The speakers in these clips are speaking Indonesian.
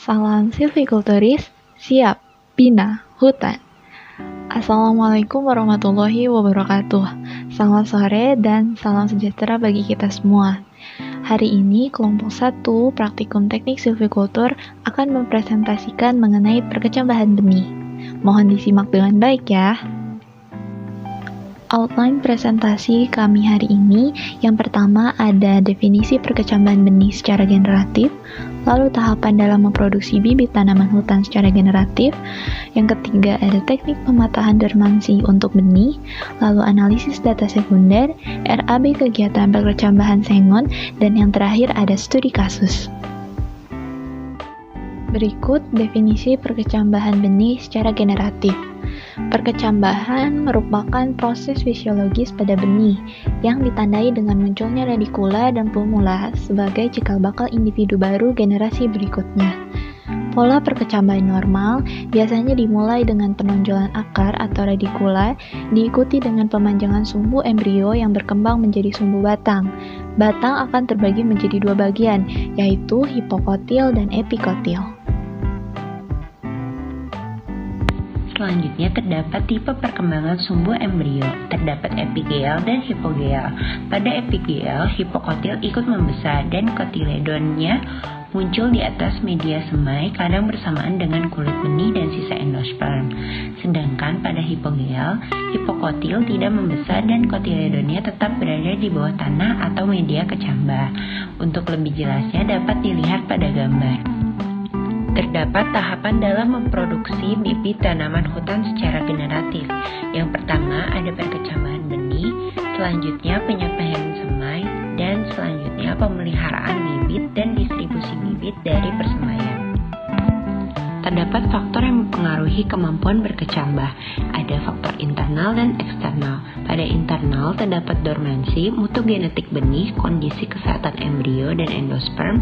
Salam silvikulturis, siap, bina, hutan. Assalamualaikum warahmatullahi wabarakatuh. Selamat sore dan salam sejahtera bagi kita semua. Hari ini kelompok 1 Praktikum Teknik Silvikultur akan mempresentasikan mengenai perkecambahan benih. Mohon disimak dengan baik ya. Outline presentasi kami hari ini, yang pertama ada definisi perkecambahan benih secara generatif, lalu tahapan dalam memproduksi bibit tanaman hutan secara generatif, yang ketiga ada teknik pematahan dormansi untuk benih, lalu analisis data sekunder, RAB kegiatan perkecambahan sengon, dan yang terakhir ada studi kasus. Berikut definisi perkecambahan benih secara generatif. Perkecambahan merupakan proses fisiologis pada benih yang ditandai dengan munculnya radikula dan plumula sebagai cikal bakal individu baru generasi berikutnya. Pola perkecambahan normal biasanya dimulai dengan penonjolan akar atau radikula, diikuti dengan pemanjangan sumbu embrio yang berkembang menjadi sumbu batang. Batang akan terbagi menjadi dua bagian, yaitu hipokotil dan epikotil. Selanjutnya terdapat tipe perkembangan sumbu embrio, terdapat epigeal dan hipogeal. Pada epigeal, hipokotil ikut membesar dan kotiledonnya muncul di atas media semai kadang bersamaan dengan kulit benih dan sisa endosperm. Sedangkan pada hipogeal, hipokotil tidak membesar dan kotiledonnya tetap berada di bawah tanah atau media kecambah. Untuk lebih jelasnya dapat dilihat pada gambar. Terdapat tahapan dalam memproduksi bibit tanaman hutan secara generatif. Yang pertama ada perkecambahan benih, selanjutnya penyampaian semai, dan selanjutnya pemeliharaan bibit dan distribusi bibit dari persemaian. Terdapat faktor yang mempengaruhi kemampuan berkecambah. Ada faktor internal dan eksternal. Pada internal terdapat dormansi, mutu genetik benih, kondisi kesehatan embrio dan endosperm,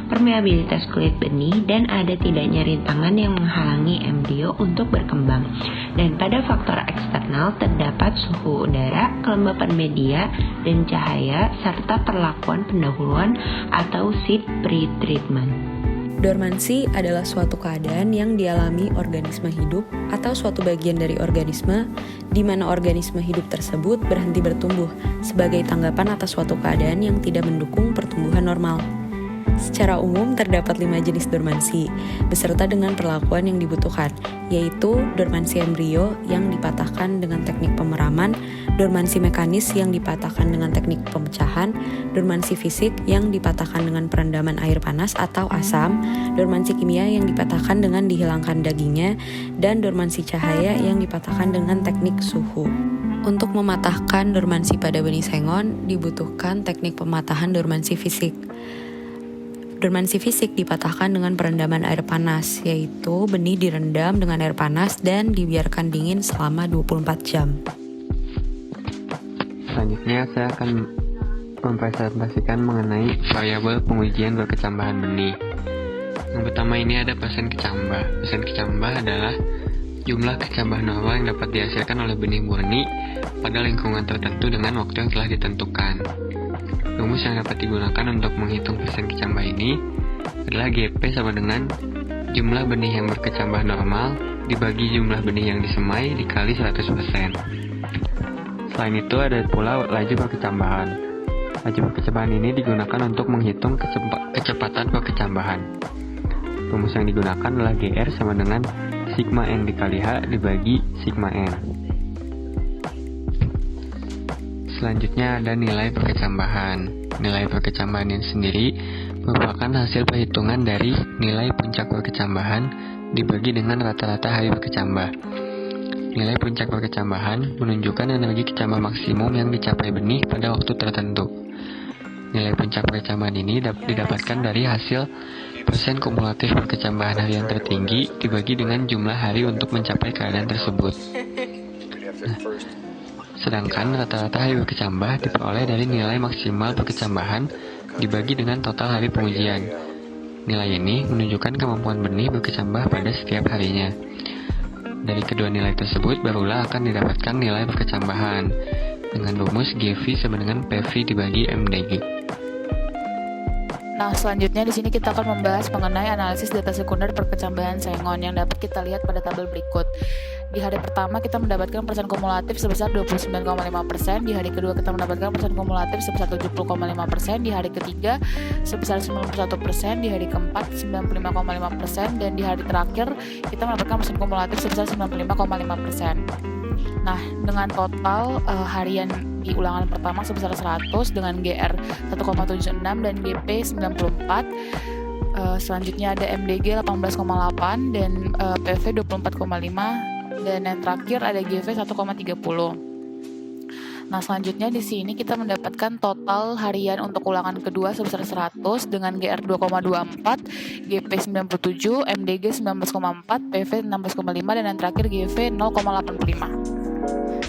permeabilitas kulit benih, dan ada tidaknya rintangan yang menghalangi embrio untuk berkembang. Dan pada faktor eksternal terdapat suhu udara, kelembapan media, dan cahaya, serta perlakuan pendahuluan atau seed pre-treatment. Dormansi adalah suatu keadaan yang dialami organisme hidup atau suatu bagian dari organisme di mana organisme hidup tersebut berhenti bertumbuh sebagai tanggapan atas suatu keadaan yang tidak mendukung pertumbuhan normal. Secara umum terdapat 5 jenis dormansi beserta dengan perlakuan yang dibutuhkan, yaitu dormansi embrio yang dipatahkan dengan teknik pemeraman, dormansi mekanis yang dipatahkan dengan teknik pemecahan, dormansi fisik yang dipatahkan dengan perendaman air panas atau asam, dormansi kimia yang dipatahkan dengan dihilangkan dagingnya, dan dormansi cahaya yang dipatahkan dengan teknik suhu. Untuk mematahkan dormansi pada benih sengon dibutuhkan teknik pematahan dormansi fisik. Dormansi fisik dipatahkan dengan perendaman air panas, yaitu benih direndam dengan air panas dan dibiarkan dingin selama 24 jam. Selanjutnya saya akan mempresentasikan mengenai variabel pengujian berkecambahan benih. Yang pertama ini ada persen kecambah. Persen kecambah adalah jumlah kecambah normal yang dapat dihasilkan oleh benih murni pada lingkungan tertentu dengan waktu yang telah ditentukan. Rumus yang dapat digunakan untuk menghitung persen kecambah ini adalah GP sama dengan jumlah benih yang berkecambah normal dibagi jumlah benih yang disemai dikali 100%. Selain itu ada pula laju perkecambahan. Laju perkecambahan ini digunakan untuk menghitung kecepatan perkecambahan. Rumus yang digunakan adalah GR sama dengan sigma N dikali H dibagi sigma N. Selanjutnya ada nilai perkecambahan. Nilai perkecambahan ini sendiri merupakan hasil perhitungan dari nilai puncak perkecambahan dibagi dengan rata-rata hari berkecambah. Nilai puncak perkecambahan menunjukkan energi kecambah maksimum yang dicapai benih pada waktu tertentu. Nilai puncak perkecambahan ini didapatkan dari hasil persen kumulatif perkecambahan harian tertinggi dibagi dengan jumlah hari untuk mencapai keadaan tersebut. Sedangkan rata-rata hari berkecambah diperoleh dari nilai maksimal perkecambahan dibagi dengan total hari pengujian. Nilai ini menunjukkan kemampuan benih berkecambah pada setiap harinya. Dari kedua nilai tersebut barulah akan didapatkan nilai perkecambahan dengan rumus GV sama dengan PV dibagi MDG. Nah, selanjutnya di sini kita akan membahas mengenai analisis data sekunder perkecambahan sengon yang dapat kita lihat pada tabel berikut. Di hari pertama kita mendapatkan persen kumulatif sebesar 29,5%, di hari kedua kita mendapatkan persen kumulatif sebesar 70,5%, di hari ketiga sebesar 91%, di hari keempat 95,5%, dan di hari terakhir kita mendapatkan persen kumulatif sebesar 95,5%. Nah, dengan total harian di ulangan pertama sebesar 100 dengan GR 1,76 dan GP 94. Selanjutnya ada MDG 18,8 dan PV 24,5 dan yang terakhir ada GV 1,30. Nah, selanjutnya di sini kita mendapatkan total harian untuk ulangan kedua sebesar 100 dengan GR 2,24, GP 97, MDG 19,4, PV 16,5 dan yang terakhir GV 0,85.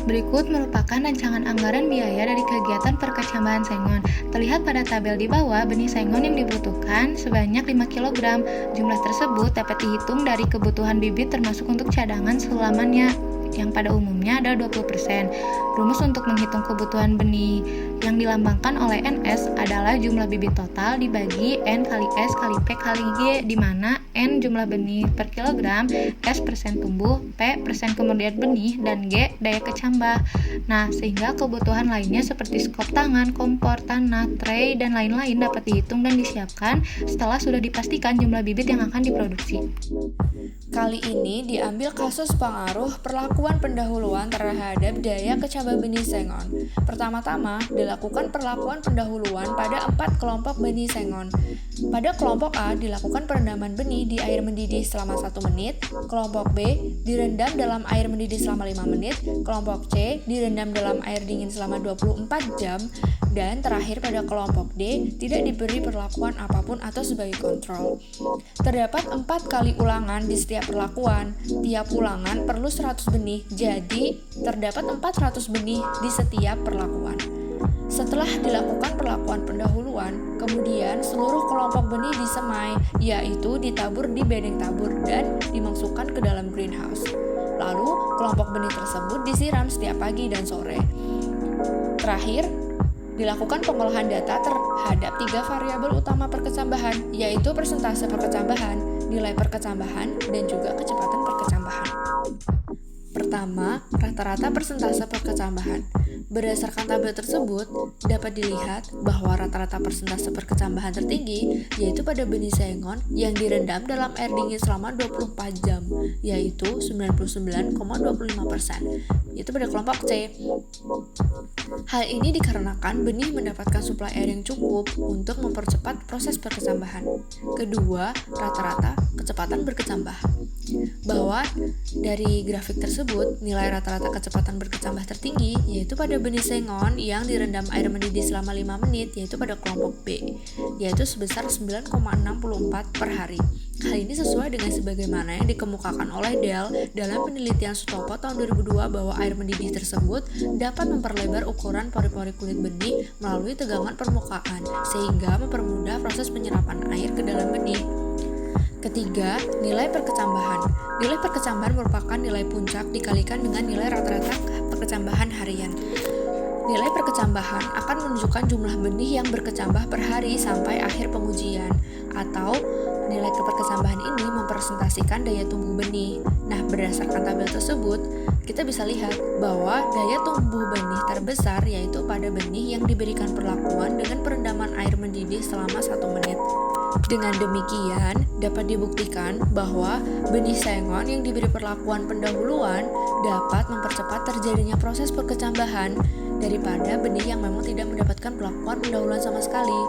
Berikut merupakan rancangan anggaran biaya dari kegiatan perkecambahan sengon. Terlihat pada tabel di bawah, benih sengon yang dibutuhkan sebanyak 5 kg. Jumlah tersebut dapat dihitung dari kebutuhan bibit termasuk untuk cadangan selamanya, yang pada umumnya adalah 20%. Rumus untuk menghitung kebutuhan benih yang dilambangkan oleh NS adalah jumlah bibit total dibagi N kali S kali P kali G, di mana N jumlah benih per kilogram, S persen tumbuh, P persen kemudian benih, dan G daya kecambah. Nah, sehingga kebutuhan lainnya seperti skop tangan, kompor, tanah, tray, dan lain-lain dapat dihitung dan disiapkan setelah sudah dipastikan jumlah bibit yang akan diproduksi. Kali ini diambil kasus pengaruh perlakuan pendahuluan terhadap daya kecambah benih sengon. Pertama-tama, dilakukan perlakuan pendahuluan pada 4 kelompok benih sengon. Pada kelompok A, dilakukan perendaman benih di air mendidih selama 1 menit, kelompok B, direndam dalam air mendidih selama 5 menit, kelompok C, direndam dalam air dingin selama 24 jam, dan terakhir pada kelompok D, tidak diberi perlakuan apapun atau sebagai kontrol. Terdapat 4 kali ulangan di setiap perlakuan. Tiap ulangan perlu 100 benih, jadi terdapat 400 benih di setiap perlakuan. Setelah dilakukan perlakuan pendahuluan, kemudian seluruh kelompok benih disemai, yaitu ditabur di bedeng tabur dan dimasukkan ke dalam greenhouse. Lalu, kelompok benih tersebut disiram setiap pagi dan sore. Terakhir, dilakukan pengolahan data terhadap 3 variabel utama perkecambahan, yaitu persentase perkecambahan, nilai perkecambahan, dan juga kecepatan perkecambahan. Pertama, rata-rata persentase perkecambahan. Berdasarkan tabel tersebut, dapat dilihat bahwa rata-rata persentase perkecambahan tertinggi yaitu pada benih sengon yang direndam dalam air dingin selama 24 jam, yaitu 99,25%, yaitu pada kelompok C. Hal ini dikarenakan benih mendapatkan suplai air yang cukup untuk mempercepat proses perkecambahan. Kedua, rata-rata kecepatan berkecambah. Bahwa dari grafik tersebut, nilai rata-rata kecepatan berkecambah tertinggi yaitu pada benih sengon yang direndam air mendidih selama 5 menit, yaitu pada kelompok B, yaitu sebesar 9,64 per hari. Hal ini sesuai dengan sebagaimana yang dikemukakan oleh Dell dalam penelitian Sutopo tahun 2002 bahwa air mendidih tersebut dapat memperlebar ukuran pori-pori kulit benih melalui tegangan permukaan, sehingga mempermudah proses penyerapan air ke dalam benih. Ketiga, nilai perkecambahan. Nilai perkecambahan merupakan nilai puncak dikalikan dengan nilai rata-rata perkecambahan harian. Nilai perkecambahan akan menunjukkan jumlah benih yang berkecambah per hari sampai akhir pengujian, atau nilai perkecambahan ini mempresentasikan daya tumbuh benih. Nah, berdasarkan tabel tersebut, kita bisa lihat bahwa daya tumbuh benih terbesar yaitu pada benih yang diberikan perlakuan dengan perendaman air mendidih selama 1 menit. Dengan demikian, dapat dibuktikan bahwa benih sengon yang diberi perlakuan pendahuluan dapat mempercepat terjadinya proses perkecambahan daripada benih yang memang tidak mendapatkan perlakuan pendahuluan sama sekali.